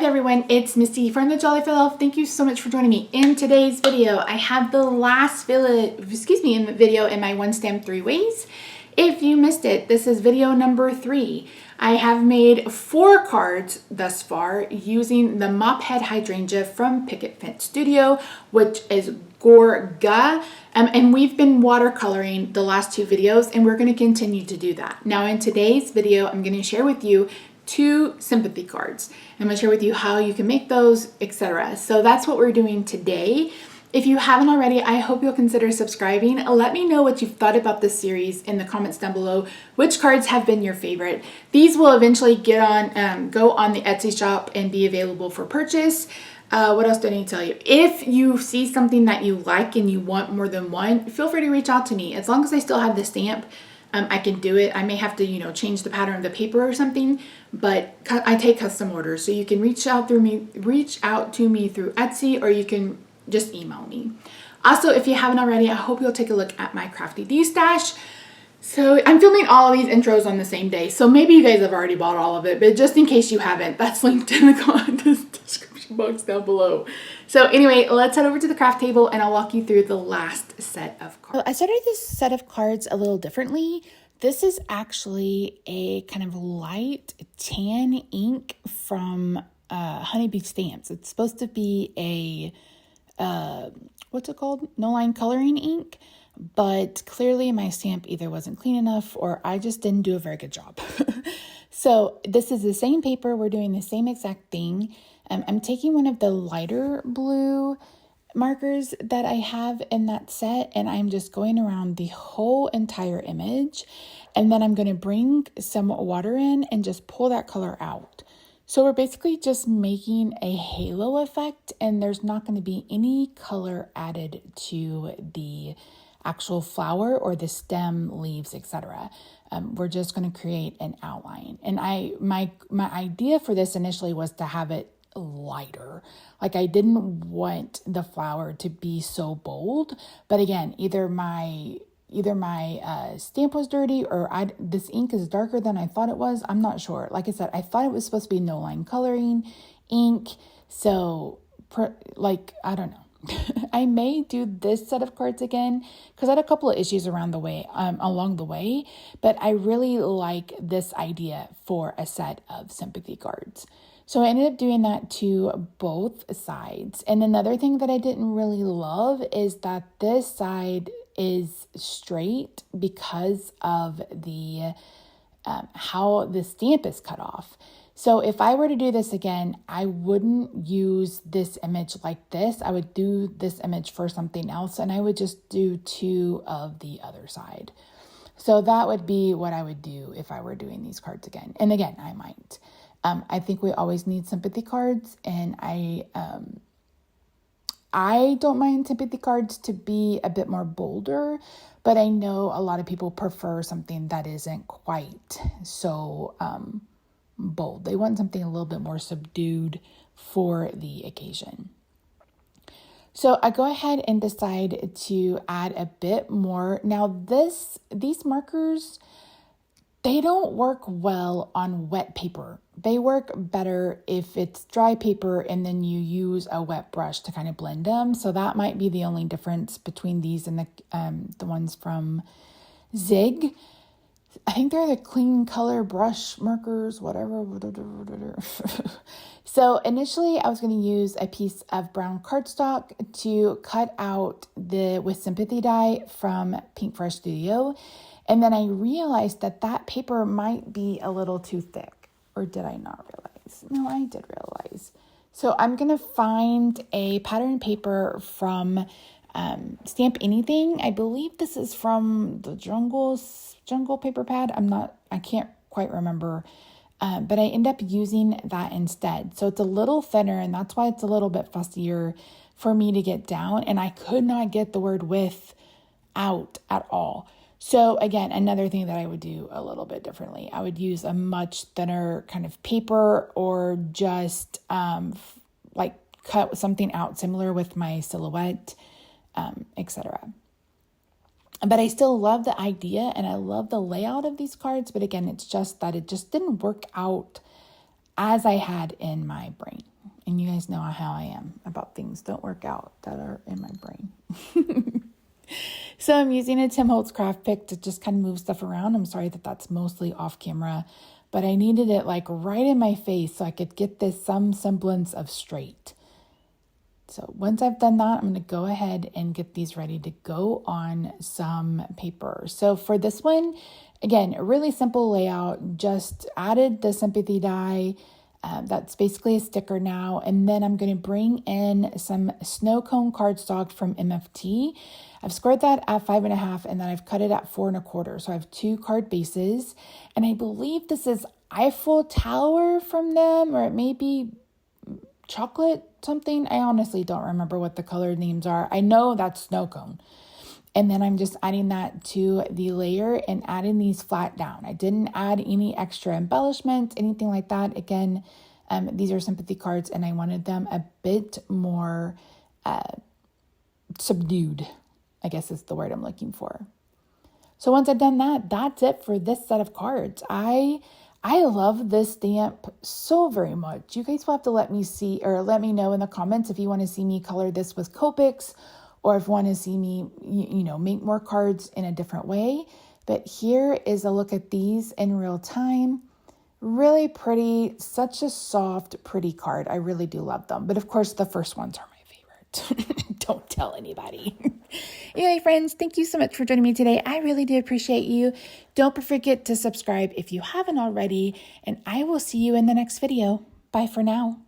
there everyone, it's Misty from TheJollyFatElf. Thank you so much for joining me. In today's video, I have the last video in my one stamp 3 ways. If you missed it, this is video number 3. I have made 4 cards thus far using the Mophead Hydrangea from Picket Studio, which is gorga. And we've been watercoloring the last 2 videos, and we're going to continue to do that. Now in today's video, I'm going to share with you 2 sympathy cards. I'm going to share with you how you can make those, etc. So that's what we're doing today. If you haven't already, I hope you'll consider subscribing. Let me know what you've thought about this series in the comments down below. Which cards have been your favorite? These will eventually go on the Etsy shop and be available for purchase. What else do I need to tell you? If you see something that you like and you want more than one, feel free to reach out to me. As long as I still have the stamp, I can do it. I may have to, change the pattern of the paper or something, but I take custom orders. So you can reach out to me through Etsy, or you can just email me. Also, if you haven't already, I hope you'll take a look at my Crafty D stash. So I'm filming all of these intros on the same day. So maybe you guys have already bought all of it, but just in case you haven't, that's linked in the description box down below. So anyway, let's head over to the craft table and I'll walk you through the last set of cards. So I started this set of cards a little differently. This is actually a kind of light tan ink from Honeybee Stamps. It's supposed to be a, what's it called? No line coloring ink. But clearly my stamp either wasn't clean enough or I just didn't do a very good job. So this is the same paper. We're doing the same exact thing. I'm taking one of the lighter blue markers that I have in that set, and I'm just going around the whole entire image. And then I'm going to bring some water in and just pull that color out. So we're basically just making a halo effect, and there's not going to be any color added to the actual flower or the stem, leaves, etc. We're just going to create an outline. And my idea for this initially was to have it lighter. Like I didn't want the flower to be so bold, but again, either my stamp was dirty or this ink is darker than I thought it was. I'm not sure. Like I said, I thought it was supposed to be no line coloring ink. So I don't know. I may do this set of cards again because I had a couple of issues along the way, but I really like this idea for a set of sympathy cards. So I ended up doing that to both sides. And another thing that I didn't really love is that this side is straight because of the how the stamp is cut off. So if I were to do this again, I wouldn't use this image like this. I would do this image for something else, and I would just do 2 of the other side. So that would be what I would do if I were doing these cards again. And again, I might. I think we always need sympathy cards, and I don't mind sympathy cards to be a bit more bolder, but I know a lot of people prefer something that isn't quite so bold. They want something a little bit more subdued for the occasion. So I go ahead and decide to add a bit more. Now these markers, they don't work well on wet paper. They work better if it's dry paper and then you use a wet brush to kind of blend them. So that might be the only difference between these and the ones from Zig. I think they're the clean color brush markers, whatever. So initially I was going to use a piece of brown cardstock to cut out with sympathy dye from Pink Fresh Studio. And then I realized that paper might be a little too thick. Or did I not realize? No, I did realize. So I'm going to find a pattern paper from Stamp Anything. I believe this is from the Jungle paper pad. I can't quite remember. But I end up using that instead. So it's a little thinner, and that's why it's a little bit fussier for me to get down. And I could not get the word with out at all. So again, another thing that I would do a little bit differently. I would use a much thinner kind of paper, or just cut something out similar with my silhouette, etc. But I still love the idea and I love the layout of these cards. But again, it's just that it just didn't work out as I had in my brain. And you guys know how I am about things don't work out that are in my brain. So I'm using a Tim Holtz craft pick to just kind of move stuff around. I'm sorry that that's mostly off camera, but I needed it like right in my face so I could get this some semblance of straight. So once I've done that, I'm going to go ahead and get these ready to go on some paper. So for this one, again, a really simple layout, just added the sympathy die. That's basically a sticker now. And then I'm going to bring in some snow cone cardstock from MFT. I've squared that at 5.5 and then I've cut it at 4.25. So I have 2 card bases. And I believe this is Eiffel Tower from them, or it may be chocolate something. I honestly don't remember what the color names are. I know that's snow cone. And then I'm just adding that to the layer and adding these flat down. I didn't add any extra embellishments, anything like that. Again, these are sympathy cards and I wanted them a bit more subdued, I guess is the word I'm looking for. So once I've done that, that's it for this set of cards. I love this stamp so very much. You guys will have to let me know in the comments if you want to see me color this with Copics or if you want to see me, make more cards in a different way. But here is a look at these in real time. Really pretty, such a soft, pretty card. I really do love them. But of course, the first ones are my favorite. Don't tell anybody. Anyway, friends, thank you so much for joining me today. I really do appreciate you. Don't forget to subscribe if you haven't already, and I will see you in the next video. Bye for now.